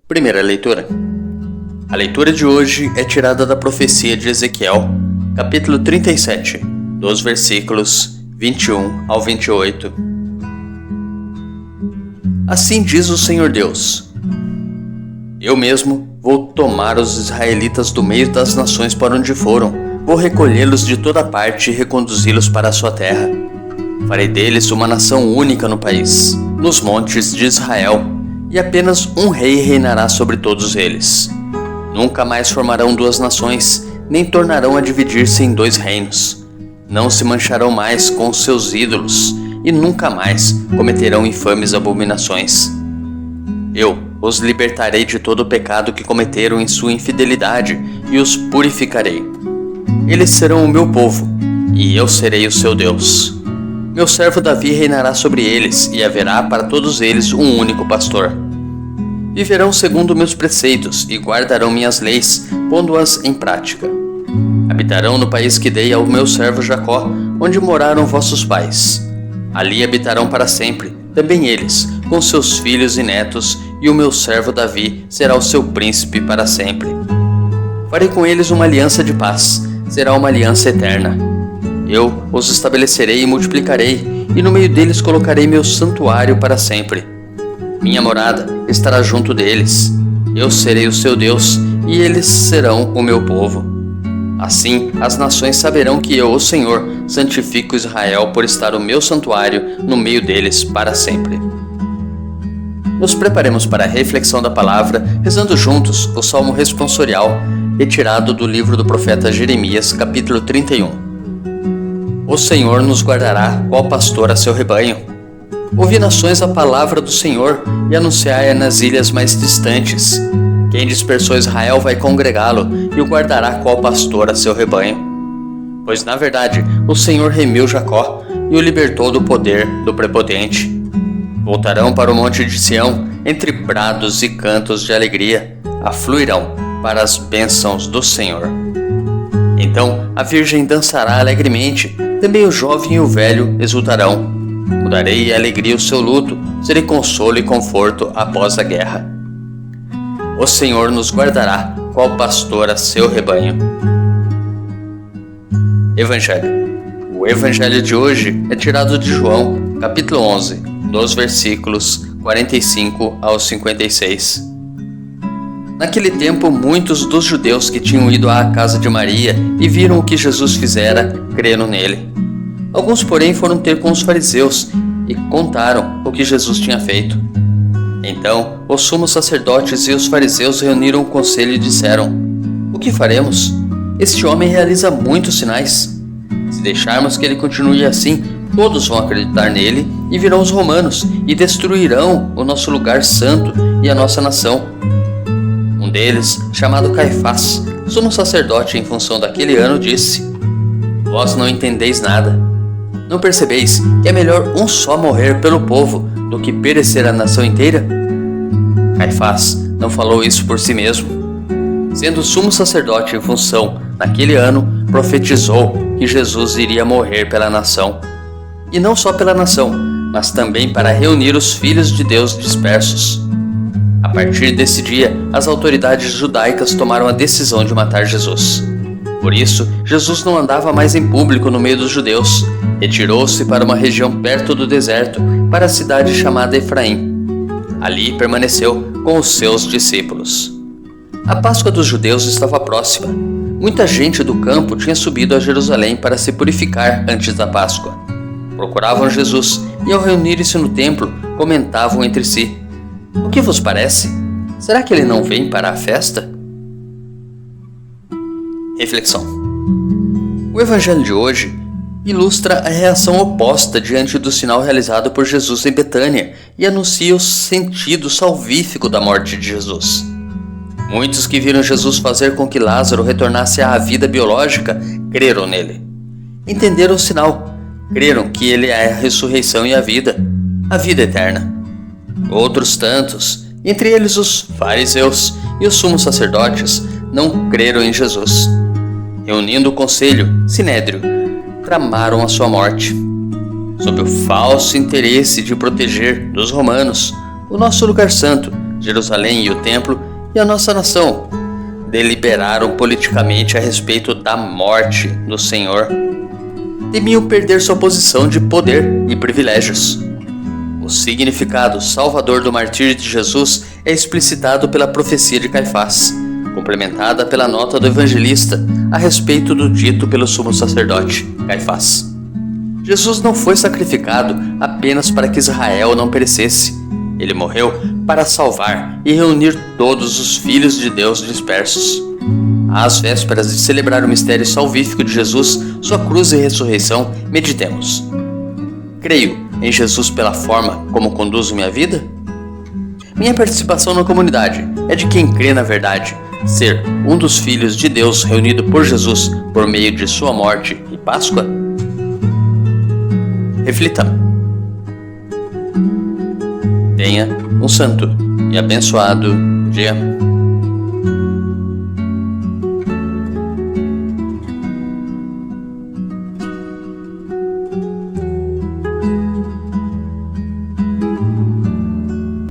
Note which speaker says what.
Speaker 1: Primeira leitura. A leitura de hoje é tirada da profecia de Ezequiel, capítulo 37, dos versículos 21 ao 28. Assim diz o Senhor Deus: Eu mesmo vou tomar os israelitas do meio das nações para onde foram, vou recolhê-los de toda parte e reconduzi-los para a sua terra. Farei deles uma nação única no país, nos montes de Israel, e apenas um rei reinará sobre todos eles. Nunca mais formarão duas nações, nem tornarão a dividir-se em dois reinos. Não se mancharão mais com os seus ídolos, e nunca mais cometerão infames abominações. Eu os libertarei de todo o pecado que cometeram em sua infidelidade, e os purificarei. Eles serão o meu povo, e eu serei o seu Deus. Meu servo Davi reinará sobre eles, e haverá para todos eles um único pastor. Viverão segundo meus preceitos, e guardarão minhas leis, pondo-as em prática. Habitarão no país que dei ao meu servo Jacó, onde moraram vossos pais. Ali habitarão para sempre, também eles, com seus filhos e netos, e o meu servo Davi será o seu príncipe para sempre. Farei com eles uma aliança de paz, será uma aliança eterna. Eu os estabelecerei e multiplicarei, e no meio deles colocarei meu santuário para sempre. Minha morada estará junto deles. Eu serei o seu Deus, e eles serão o meu povo. Assim, as nações saberão que eu, o Senhor, santifico Israel por estar o meu santuário no meio deles para sempre. Nos preparemos para a reflexão da palavra, rezando juntos o Salmo responsorial, retirado do livro do profeta Jeremias, capítulo 31. O Senhor nos guardará, qual pastor a seu rebanho. Ouvi, nações, a palavra do Senhor, e anunciai-a nas ilhas mais distantes. Quem dispersou Israel vai congregá-lo, e o guardará, qual pastor a seu rebanho. Pois, na verdade, o Senhor remiu Jacó, e o libertou do poder do prepotente. Voltarão para o monte de Sião, entre brados e cantos de alegria, afluirão para as bênçãos do Senhor. Então a virgem dançará alegremente, também o jovem e o velho exultarão. Mudarei em alegria o seu luto, serei consolo e conforto após a guerra. O Senhor nos guardará, qual pastor a seu rebanho. Evangelho. O evangelho de hoje é tirado de João, capítulo 11, dos versículos 45 ao 56. Naquele tempo, muitos dos judeus que tinham ido à casa de Maria e viram o que Jesus fizera, creram nele. Alguns, porém, foram ter com os fariseus e contaram o que Jesus tinha feito. Então, os sumos sacerdotes e os fariseus reuniram o conselho e disseram: O que faremos? Este homem realiza muitos sinais. Se deixarmos que ele continue assim, todos vão acreditar nele e virão os romanos e destruirão o nosso lugar santo e a nossa nação. Um deles, chamado Caifás, sumo sacerdote em função daquele ano, disse: Vós não entendeis nada. Não percebeis que é melhor um só morrer pelo povo do que perecer a nação inteira? Caifás não falou isso por si mesmo. Sendo sumo sacerdote em função naquele ano, profetizou que Jesus iria morrer pela nação. E não só pela nação, mas também para reunir os filhos de Deus dispersos. A partir desse dia, as autoridades judaicas tomaram a decisão de matar Jesus. Por isso, Jesus não andava mais em público no meio dos judeus. Retirou-se para uma região perto do deserto, para a cidade chamada Efraim. Ali permaneceu com os seus discípulos. A Páscoa dos judeus estava próxima. Muita gente do campo tinha subido a Jerusalém para se purificar antes da Páscoa. Procuravam Jesus e, ao reunirem-se no templo, comentavam entre si: O que vos parece? Será que ele não vem para a festa? Reflexão. O evangelho de hoje ilustra a reação oposta diante do sinal realizado por Jesus em Betânia e anuncia o sentido salvífico da morte de Jesus. Muitos que viram Jesus fazer com que Lázaro retornasse à vida biológica creram nele. Entenderam o sinal, creram que ele é a ressurreição e a vida eterna. Outros tantos, entre eles os fariseus e os sumos sacerdotes, não creram em Jesus. Reunindo o conselho, Sinédrio, tramaram a sua morte. Sob o falso interesse de proteger dos romanos o nosso lugar santo, Jerusalém e o templo e a nossa nação deliberaram politicamente a respeito da morte do Senhor. Temiam perder sua posição de poder e privilégios. O significado salvador do martírio de Jesus é explicitado pela profecia de Caifás, complementada pela nota do evangelista a respeito do dito pelo sumo sacerdote, Caifás. Jesus não foi sacrificado apenas para que Israel não perecesse. Ele morreu para salvar e reunir todos os filhos de Deus dispersos. Às vésperas de celebrar o mistério salvífico de Jesus, sua cruz e ressurreição, meditemos. Creio em Jesus pela forma como conduzo minha vida? Minha participação na comunidade é de quem crê na verdade, ser um dos filhos de Deus reunido por Jesus por meio de sua morte e Páscoa? Reflitamos. Tenha um santo e abençoado dia.